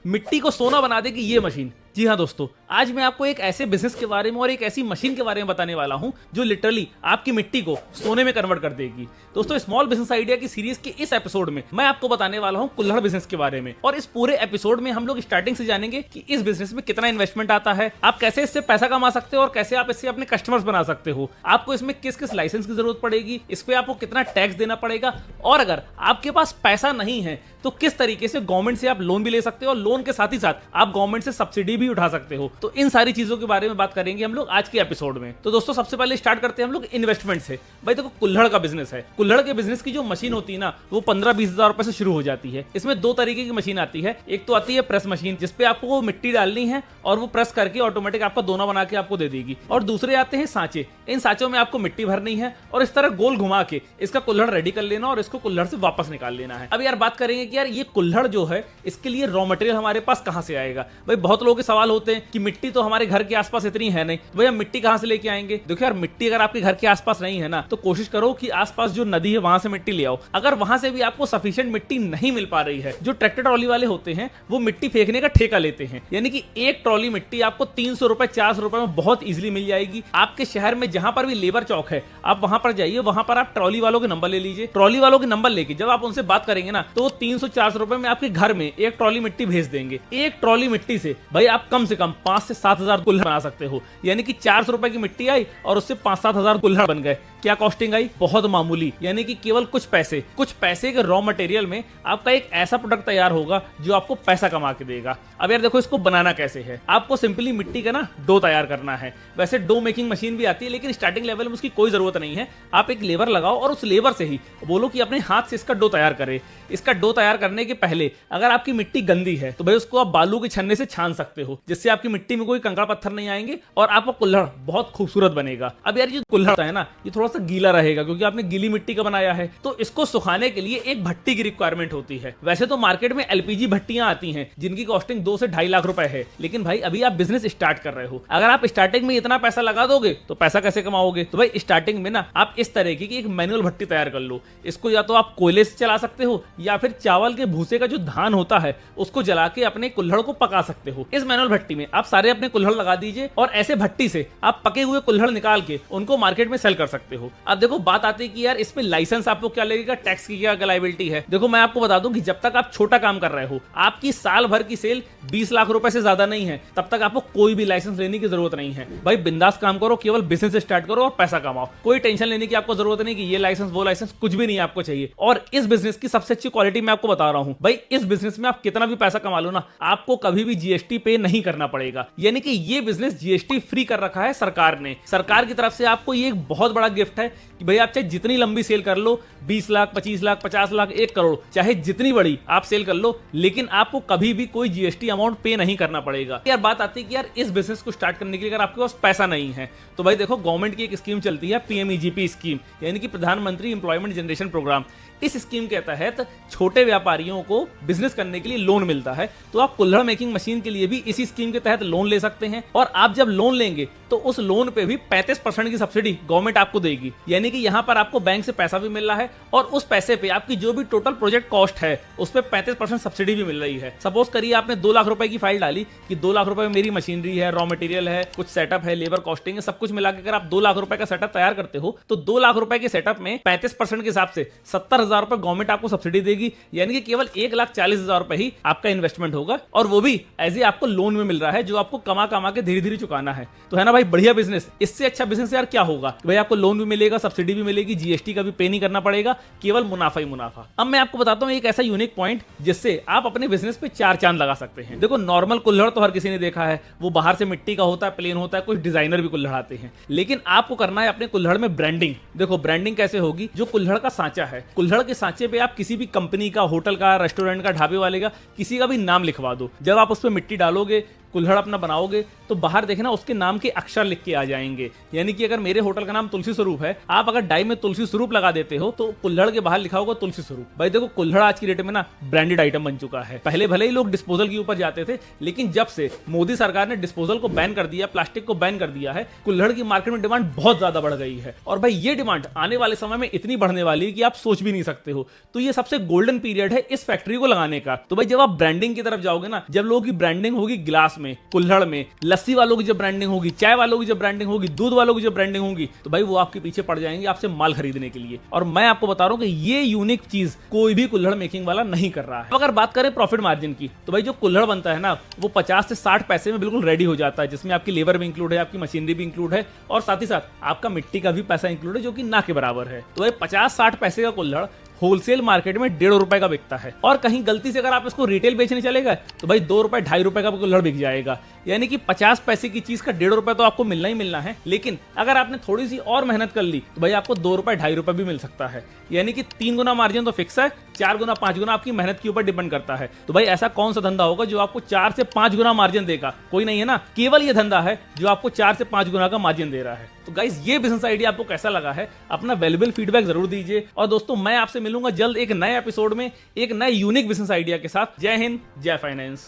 मिट्टी को सोना बना देगी ये मशीन। जी हाँ दोस्तों, आज मैं आपको एक ऐसे बिजनेस के बारे में और एक ऐसी मशीन के बारे में बताने वाला हूं जो लिटरली आपकी मिट्टी को सोने में कन्वर्ट कर देगी। दोस्तों, स्मॉल बिजनेस आइडिया की सीरीज के इस एपिसोड में मैं आपको बताने वाला हूं कुल्हड़ बिजनेस के बारे में। और इस पूरे एपिसोड में हम लोग स्टार्टिंग से जानेंगे कि इस बिजनेस में कितना इन्वेस्टमेंट आता है, आप कैसे इससे पैसा कमा सकते हो और कैसे आप इससे अपने कस्टमर्स बना सकते हो, आपको इसमें किस किस लाइसेंस की जरूरत पड़ेगी, इस पे आपको कितना टैक्स देना पड़ेगा, और अगर आपके पास पैसा नहीं है तो किस तरीके से गवर्नमेंट से आप लोन भी ले सकते हो और लोन के साथ ही साथ आप गवर्नमेंट से सब्सिडी भी उठा सकते हो। तो इन सारी चीजों के बारे में बात करेंगे हम लोग आज के एपिसोड में। तो दोस्तों, सबसे पहले स्टार्ट करते हैं हम लोग इन्वेस्टमेंट से। भाई देखो, कुल्हड़ का बिजनेस है। कुल्हड़ के बिजनेस की जो मशीन होती है ना, वो 15-20 हजार रुपए से शुरू हो जाती है। इसमें दो तरीके की मशीन आती है। एक तो आती है प्रेस मशीन, जिसपे आपको वो मिट्टी डालनी है और वो प्रेस करके ऑटोमेटिक आपका दोना बना के आपको दे देगी। और दूसरे आते हैं सांचे। इन सांचों में आपको मिट्टी भरनी है और इस तरह गोल घुमा के इसका कुल्हड़ रेडी कर लेना और इसको कुल्हड़ से वापस निकाल लेना है। अब यार बात करेंगे कि यार ये कुल्हड़ जो है, इसके लिए रॉ मटेरियल हमारे पास कहां से आएगा। भाई बहुत लोगों के सवाल होते हैं कि मिट्टी तो हमारे घर के आसपास इतनी है नहीं, भैया मिट्टी कहां से लेके आएंगे। देखो यार, मिट्टी अगर आपके घर के आसपास नहीं है ना, तो कोशिश करो कि आसपास जो नदी है वहां से मिट्टी ले आओ। अगर वहां से भी आपको सफिशिएंट मिट्टी नहीं मिल पा रही है, जो ट्रैक्टर ट्रॉली वाले होते हैं वो मिट्टी फेंकने का ठेका लेते हैं, यानी कि एक ट्रॉली मिट्टी आपको 300 रुपए 400 रुपए में बहुत इजीली मिल जाएगी। आपके शहर में जहां पर भी लेबर चौक है, आप वहां पर जाइए, वहां पर आप ट्रॉली वालों के नंबर ले लीजिए। ट्रॉली वालों के नंबर लेके जब आप उनसे बात करेंगे ना, तो वो 300-400 रुपए में आपके घर में एक ट्रॉली मिट्टी भेज देंगे। एक ट्रॉली मिट्टी से भाई आप कम से कम 5 से 7 हजार कुल्हड़ बना सकते हो, यानी कि 400 रुपए की मिट्टी आई और उससे 5-7 हजार कुल्हड़ बन गए। क्या कॉस्टिंग आई? बहुत मामूली, यानी कि केवल कुछ पैसे के रॉ मटेरियल में आपका एक ऐसा प्रोडक्ट तैयार होगा जो आपको पैसा कमा के देगा। अब यार देखो, इसको बनाना कैसे है। आपको सिंपली मिट्टी का ना डो तैयार करना है। वैसे डो मेकिंग मशीन भी आती है, लेकिन स्टार्टिंग लेवल में उसकी कोई जरूरत नहीं है। आप एक लेबर लगाओ और उस लेबर से ही बोलो कि अपने हाथ से इसका डो तैयार करे। इसका डो तैयार करने के पहले अगर आपकी मिट्टी गंदी है तो भाई उसको आप बालू के छन्ने से छान सकते हो, जिससे आपकी मिट्टी में कोई कंकड़ पत्थर नहीं आएंगे और आपका कुल्हड़ बहुत खूबसूरत बनेगा। अब यार, ये कुल्हड़ है ना, ये थोड़ा सा गीला रहेगा क्योंकि आपने गीली मिट्टी का बनाया है, तो इसको सुखाने के लिए एक भट्टी की रिक्वायरमेंट होती है। वैसे तो मार्केट में एलपीजी भट्टियां आती हैं जिनकी कॉस्टिंग 2 से 2.5 लाख रुपए है, लेकिन भाई अभी आप बिजनेस स्टार्ट कर रहे हो। अगर आप स्टार्टिंग में इतना पैसा लगा दोगे तो पैसा कैसे कमाओगे। तो भाई स्टार्टिंग में ना आप इस तरीके की एक मैनुअल भट्टी तैयार कर लो। इसको या तो आप कोयले से चला सकते हो या फिर चावल के भूसे का जो धान होता है उसको जला के अपने कुल्हड़ को पका सकते हो। इस मैनुअल भट्टी में आप सारे अपने कुल्हड़ लगा दीजिए और ऐसे भट्टी से आप पके हुए कुल्हड़ निकाल के उनको मार्केट में सेल कर सकते हो। अब देखो, बात आती है कि यार इसमें लाइसेंस आपको क्या लगेगा, टैक्स की क्या लायबिलिटी है। देखो, मैं आपको बता दूं कि जब तक आप छोटा काम कर रहे हो, आपकी साल भर की सेल 20 लाख रुपए से ज्यादा नहीं है, तब तक आपको कोई भी लाइसेंस लेने की जरूरत नहीं है। भाई बिंदास काम करो, केवल बिजनेस स्टार्ट करो और पैसा कमाओ। कोई टेंशन लेने की आपको जरूरत नहीं कि ये लाइसेंस वो लाइसेंस, कुछ भी नहीं आपको चाहिए। और इस बिजनेस की सबसे अच्छी क्वालिटी मैं आपको बता रहा हूं, भाई इस बिजनेस में आप कितना भी पैसा कमा लो ना, आपको कभी भी जीएसटी पे नहीं करना पड़ेगा। यानी कि ये बिजनेस जीएसटी फ्री कर रखा है सरकार ने। सरकार की तरफ से आपको ये एक बहुत बड़ा गिफ्ट है कि भाई आप चाहे जितनी लंबी सेल कर लो, 20 लाख 25 लाख 50 लाख 1 करोड़, चाहे जितनी बड़ी आप सेल कर लो, लेकिन आपको कभी भी कोई जीएसटी अमाउंट पे नहीं करना पड़ेगा। यार बात आती है कि यार इस बिजनेस को स्टार्ट करने के लिए अगर आपके पास पैसा नहीं है तो भाई देखो, गवर्नमेंट की एक स्कीम चलती है पीएमईजीपी स्कीम, यानी कि प्रधानमंत्री एम्प्लॉयमेंट जनरेशन प्रोग्राम। इस स्कीम के तहत छोटे व्यापारियों को बिजनेस करने के लिए लोन मिलता है। तो आप कुल्हड़ मेकिंग मशीन के लिए भी इसी स्कीम के तहत लोन ले सकते हैं। और आप जब लोन लेंगे तो उस लोन पे भी 35% की सब्सिडी गवर्नमेंट आपको देगी, यानी कि यहां पर आपको बैंक से पैसा भी मिल रहा है और उस पैसे पे आपकी जो भी टोटल प्रोजेक्ट कॉस्ट है उस पर 35% सब्सिडी भी मिल रही है। सपोज करिए आपने 2 लाख रुपए की फाइल डाली कि 2 लाख रुपए में मेरी मशीनरी है, रॉ मटेरियल है, कुछ सेटअप है, लेबर कॉस्टिंग है, सब कुछ मिला के अगर आप 2 लाख रुपए का सेटअप तैयार करते हो तो 2 लाख रुपए के सेटअप में 35% के हिसाब से 70,000 रुपए गवर्नमेंट आपको सब्सिडी देगी, यानी कि केवल 1,40,000 रुपए ही आपका इन्वेस्टमेंट होगा और वो भी ऐसे आपको लोन में मिल रहा है जो आपको कमा कमा के धीरे धीरे चुकाना है। तो है ना भाई, बढ़िया बिजनेस। इससे अच्छा बिजनेस यार क्या होगा। भाई आपको लोन भी मिलेगा, सब्सिडी भी मिलेगी, जीएसटी का भी पे नहीं करना पड़ेगा, केवल मुनाफा ही मुनाफा। अब मैं आपको बताता हूं एक ऐसा यूनिक पॉइंट जिससे आप अपने बिजनेस पे 4 चांद लगा सकते हैं। देखो, नॉर्मल कुल्हड़ तो हर किसी ने देखा है, वो बाहर से मिट्टी का होता है, प्लेन होता है, कुछ डिजाइनर भी कुल्हड़ आते हैं, लेकिन आपको करना है अपने कुल्हड़ में ब्रांडिंग। देखो ब्रांडिंग कैसे होगी, जो कुल्हड़ का सांचा है, कुल्हड़ के सांचे पे आप किसी भी कंपनी का, होटल का, रेस्टोरेंट का, ढाबे वाले का, किसी का भी नाम लिखवा दो। जब आप उस पर मिट्टी डालोगे, कुल्हड़ अपना बनाओगे तो बाहर देखना उसके नाम के अक्षर लिख के आ जाएंगे। यानी कि अगर मेरे होटल का नाम तुलसी स्वरूप है, आप अगर डाई में तुलसी स्वरूप लगा देते हो तो कुल्हड़ के बाहर लिखा होगा तुलसी स्वरूप। भाई देखो, कुल्हड़ आज की डेट में ना ब्रांडेड आइटम बन चुका है। पहले भले ही लोग डिस्पोजल के ऊपर जाते थे, लेकिन जब से मोदी सरकार ने डिस्पोजल को बैन कर दिया, प्लास्टिक को बैन कर दिया है, कुल्हड़ की मार्केट में डिमांड बहुत ज्यादा बढ़ गई है। और भाई ये डिमांड आने वाले समय में इतनी बढ़ने वाली है कि आप सोच भी नहीं सकते हो। तो ये सबसे गोल्डन पीरियड है इस फैक्ट्री को लगाने का। तो भाई जब आप ब्रांडिंग की तरफ जाओगे ना, जब लोगों की ब्रांडिंग होगी गिलास में, कुल्हड़ में, लस्सी वालों की जब ब्रांडिंग होगी, चाय वालों की जब ब्रांडिंग होगी, दूध वालों की जब ब्रांडिंग होगी, तो भाई वो आपके पीछे पड़ जाएंगे आपसे माल खरीदने के लिए। और मैं आपको बता रहा हूं कि ये यूनिक चीज कोई भी कुल्हड़ मेकिंग वाला नहीं कर रहा है। अगर बात करें प्रॉफिट मार्जिन की, तो भाई जो कुल्हड़ बनता है ना, वो 50 से 60 पैसे में बिल्कुल रेडी हो जाता है, जिसमें आपकी लेबर भी इंक्लूड है, आपकी मशीनरी भी इंक्लूड है, और साथ ही साथ आपका मिट्टी का भी पैसा इंक्लूड है, जो कि ना के बराबर है। तो भाई 50-60 पैसे का कुल्हड़ होलसेल मार्केट में 1.5 रुपए का बिकता है। और कहीं गलती से अगर आप इसको रिटेल बेचने चले गए तो भाई 2 रुपए 2.5 रुपए का कुल्हड़ बिक जाएगा। यानी कि 50 पैसे की चीज का 1.5 रुपए तो आपको मिलना ही मिलना है। लेकिन अगर आपने थोड़ी सी और मेहनत कर ली तो भाई आपको 2 रुपए 2.5 रुपए भी मिल सकता है। यानी कि 3 गुना मार्जिन तो फिक्स है, 4 गुना 5 गुना आपकी मेहनत के ऊपर डिपेंड करता है। तो भाई ऐसा कौन सा धंधा होगा जो आपको 4 से 5 गुना मार्जिन देगा? कोई नहीं है ना। केवल ये धंधा है जो आपको 4 से 5 गुना का मार्जिन दे रहा है। तो गाइस, ये बिजनेस आइडिया आपको कैसा लगा है? अपना वैल्यूएबल फीडबैक जरूर दीजिए। और दोस्तों, मैं आपसे मिलूंगा जल्द एक नए एपिसोड में एक नए यूनिक बिजनेस आइडिया के साथ। जय हिंद, जय फाइनेंस।